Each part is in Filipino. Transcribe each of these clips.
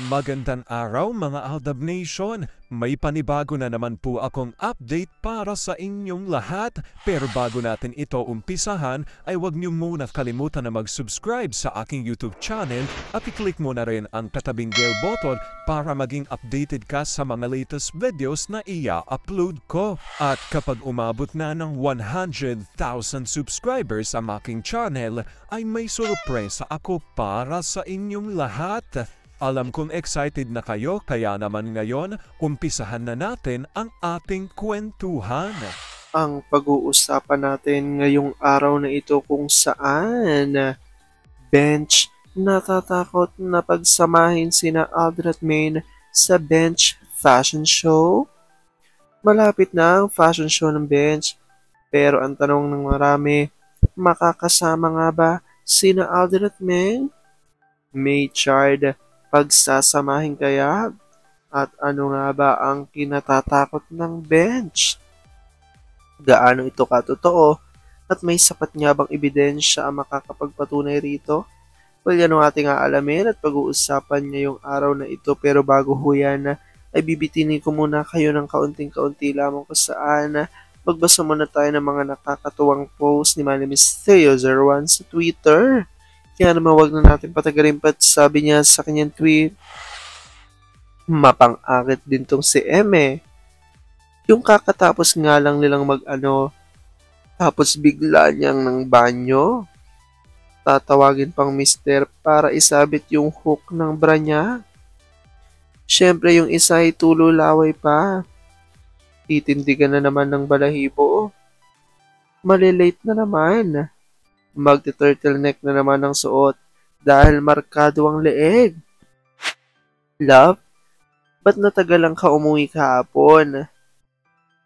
Magandang araw mga Aldab Nation! May panibago na naman po akong update para sa inyong lahat. Pero bago natin ito umpisahan ay huwag niyo muna kalimutan na mag-subscribe sa aking YouTube channel at i-click mo na rin ang katabing bell button para maging updated ka sa mga latest videos na i-upload ko. At kapag umabot na ng 100,000 subscribers ang aking channel ay may sorpresa ako para sa inyong lahat. Alam kong excited na kayo kaya naman ngayon, umpisahan na natin ang ating kwentuhan. Ang pag-uusapan natin ngayong araw na ito kung saan Bench natatakot na pagsamahin sina Aldrin at Maine sa Bench Fashion Show. Malapit na ang fashion show ng Bench, pero ang tanong ng marami, makakasama nga ba sina Aldrin at Maine? May Chard pagsasamahin kaya? At ano nga ba ang kinatatakot ng Bench? Gaano ito katotoo? At may sapat nga bang ebidensya ang makakapagpatunay rito? Well, yan ang ating aalamin at pag-uusapan ngayong araw na ito. Pero bago ho yan, ay bibitinin ko muna kayo ng kaunting-kaunti lamang kung saan magbasa muna tayo ng mga nakakatuwang post ni Manny Theo01 sa Twitter. Kaya naman wag na natin patagalin pa, sabi niya sa kanyang tweet, mapang-akit din tong si Eme. Yung kakatapos nga lang nilang tapos bigla niyang ng banyo. Tatawagin pang mister para isabit yung hook ng bra niya. Siyempre yung isa ay tululaway pa. Titindigan na naman ng balahibo. Malilate na naman. Magti-turtleneck na naman ang suot dahil markado ang leeg. Love, ba't natagalan ka umuwi kahapon?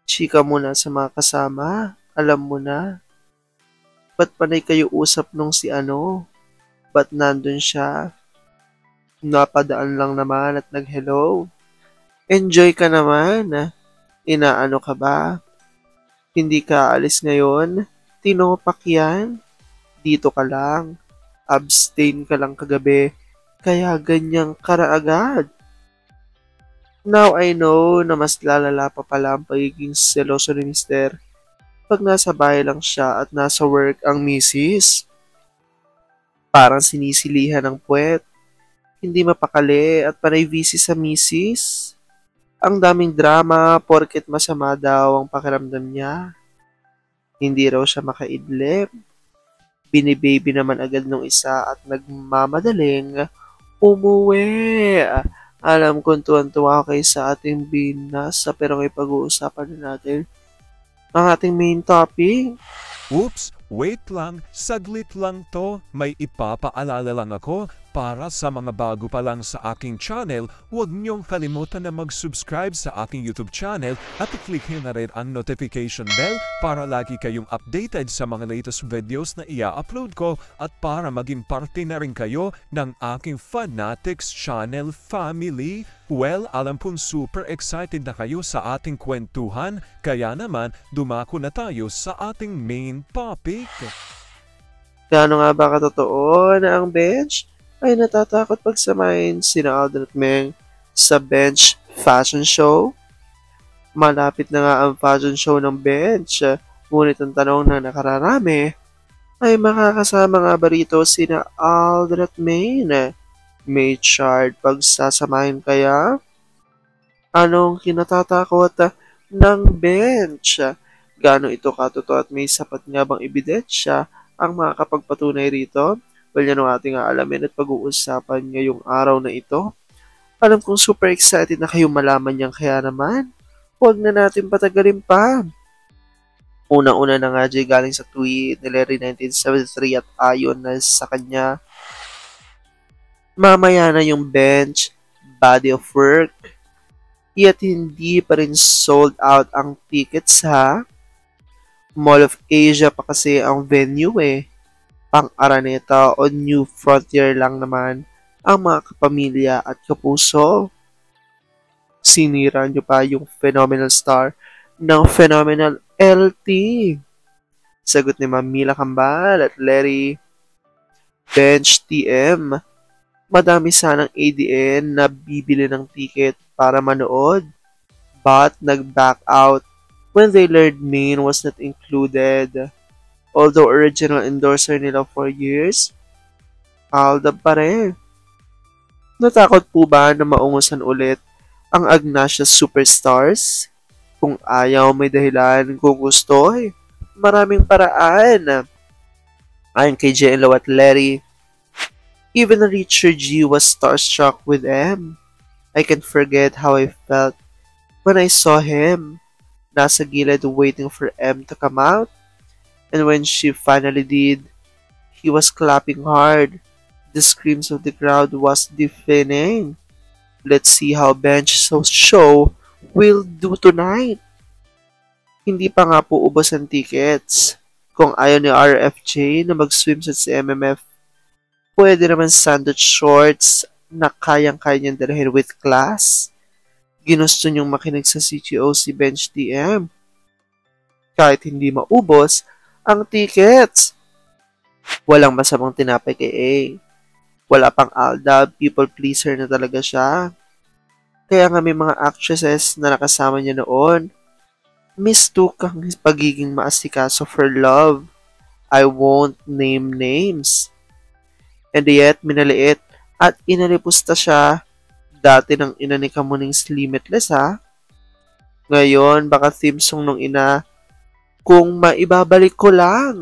Chika muna sa mga kasama, alam mo na. Ba't panay kayo usap nung si ano? Ba't nandun siya? Napadaan lang naman at nag-hello. Enjoy ka naman. Inaano ka ba? Hindi ka alis ngayon? Tinopak yan? Dito ka lang. Abstain ka lang kagabi. Kaya ganyang karaagad. Now I know na mas lalala pa pala ang pagiging seloso ni Mister pag nasa bahay lang siya at nasa work ang misis. Parang sinisilihan ng puwet. Hindi mapakali at panay busy sa misis. Ang daming drama porket masama daw ang pakiramdam niya. Hindi raw siya makaidlip. Binibaby naman agad nung isa at nagmamadaling umuwi. Alam kong tuwan-tuwa kayo sa ating binasa pero may pag-uusapan na natin ang ating main topic. Oops! Wait lang, saglit lang to. May ipapaalala lang ako para sa mga bago pa lang sa aking channel. Huwag niyong kalimutan na mag-subscribe sa aking YouTube channel at i-click na rin ang notification bell para lagi kayong updated sa mga latest videos na i-upload ko at para maging parte na rin kayo ng aking Fanatics channel family. Well, alam pong super excited na kayo sa ating kwentuhan, kaya naman dumako na tayo sa ating main topic. Gaano nga ba katotoo na ang Bench ay natatakot pagsamahin sina Aldrin at Meng sa Bench Fashion Show? Malapit na nga ang fashion show ng Bench, ngunit ang tanong na nakararami ay makakasama nga ba rito sina Aldrin at Maine? May Chard pagsasamahin kaya? Anong kinatatakot ng Bench? Gaano ito katotoo at may sapat nga bang ebidensya ang makakapagpatunay rito? Well, yan ang ating aalamin at pag-uusapan ngayong araw na ito. Alam kong super excited na kayong malaman yan, kaya naman, huwag na natin patagalin pa. Una-una na nga dyan galing sa tweet ni Larry 1973 at ayon na sa kanya, mamaya na yung Bench body of work. Yet hindi pa rin sold out ang tickets ha. Mall of Asia pa kasi ang venue eh. Pang Araneta o New Frontier lang naman ang mga kapamilya at kapuso. Sinira nyo pa yung phenomenal star ng Phenomenal LT. Sagot ni Ma'am Mila Kambal at Larry Bench TM. Madami sanang ADN na bibili ng ticket para manood, but nag-back out when they learned Maine was not included. Although original endorser nila for years, Aldab pa rin. Natakot po ba na maungusan ulit ang Agnacia Superstars? Kung ayaw, may dahilan. Kung gusto, maraming paraan. Ayon kay JN Lo at Larry, even Richard G was starstruck with M. I can't forget how I felt when I saw him. Nasa gilid waiting for M to come out. And when she finally did, he was clapping hard. The screams of the crowd was deafening. Let's see how Bench Show will do tonight. Hindi pa nga po ubos ang tickets. Kung ayaw ni RFJ na mag-swimsuit sa MMF, pwede naman sandwich shorts na kayang-kaya niyang dalhin with class. Ginusto niyong makinig sa CTO si Bench DM. Kahit hindi maubos ang tickets. Walang masamang tinapay kay A. Wala pang Aldab, people pleaser na talaga siya. Kaya nga may mga actresses na nakasama niya noon. Mistook ang pagiging maasikaso for love. I won't name names. And yet, minaliit at inalipusta siya dati ng ina ni Kamuning's Limitless ha. Ngayon, baka theme song nung ina, kung maibabalik ko lang.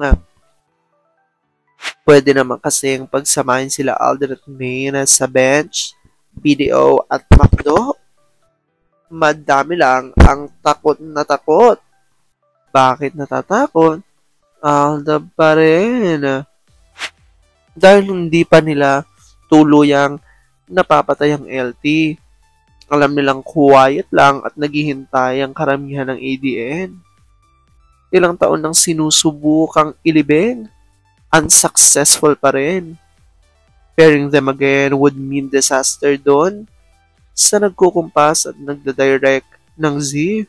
Pwede naman kasing pagsamahin sila Alden at Maine sa Bench, BDO at McDo. Madami lang ang takot na takot. Bakit natatakot? Alden pa rin. Dahil hindi pa nila tuluyang napapatay ang LT. Alam nilang quiet lang at naghihintay ang karamihan ng ADN. Ilang taon nang sinusubukang ilibing. Unsuccessful pa rin. Pairing them again would mean disaster doon sa nagkukumpas at nagdadirect ng Z.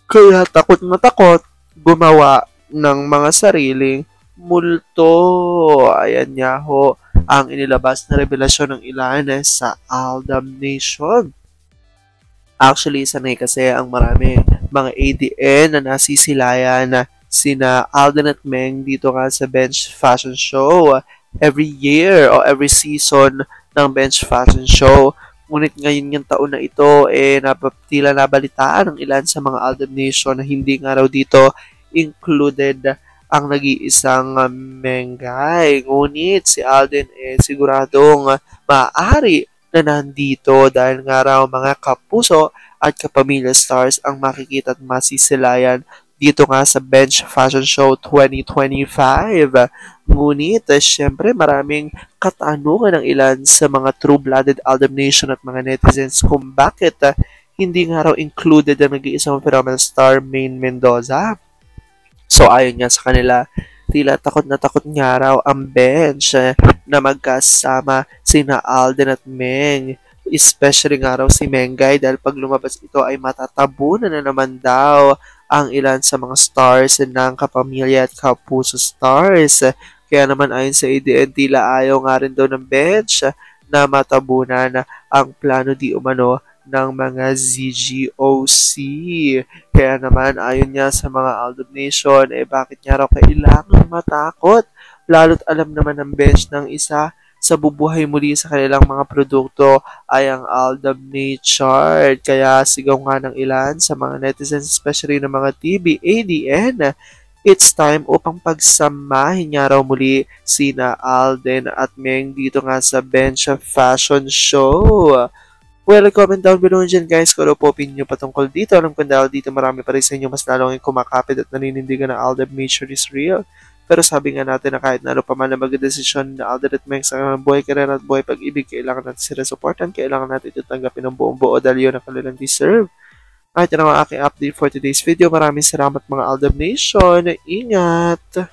Kaya takot na takot gumawa ng mga sariling multo. Ayan nga ho ang inilabas na revelasyon ng ilan sa Aldab Nation. Actually, sanay kasi ang marami mga ADN na nasisilayan na sina Alden at Meng dito nga sa Bench Fashion Show every year o every season ng Bench Fashion Show. Ngunit ngayon yung taon na ito, tila nabalitaan ng ilan sa mga Aldab Nation na hindi nga raw dito included ang nag-iisang Mengay. Ngunit si Alden siguradong maaari na nandito dahil nga raw mga kapuso at kapamilya stars ang makikita at masisilayan dito nga sa Bench Fashion Show 2025. Ngunit, syempre, maraming katanungan ng ilan sa mga true-blooded Aldab Nation at mga netizens kung bakit hindi nga raw included ang nag-iisang phenomenal star Maine Mendoza. So, ayon nga sa kanila, tila takot na takot nga raw ang bench na magkasama sina Alden at Meng. Especially nga raw si Mengay dahil pag lumabas ito ay matatabunan na naman daw ang ilan sa mga stars ng kapamilya at kapuso stars. Kaya naman ayon sa ADN, tila ayaw nga rin daw ng bench na matabunan ang plano di umano ng mga ZGOC. Kaya naman ayon nga sa mga Aldab Nation, bakit nga raw kailangan matakot? Lalo't alam naman ng bench ng isa sa bubuhay muli sa kanilang mga produkto ay ang Aldab Nature. Kaya sigaw nga ng ilan sa mga netizens, especially ng mga TV, ADN, it's time upang pagsamahin nga raw muli sina Alden at Meng dito nga sa Bench Fashion Show. Well, comment down below dyan guys kung ano po opinion nyo patungkol dito. Alam ko dahil dito marami pa rin sa inyo mas lalong kumakapit at naninindigan na Aldab Nature is real. Pero sabi nga natin na kahit na ano pa man na magdesisyon na Alden at Meng sa buhay karera at buhay pag-ibig, kailangan natin sila supportan, kailangan natin ito tanggapin ng buong buo dahil yun ang kanilang deserve. At yun ang aking update for today's video. Maraming salamat mga Aldab Nation. Ingat!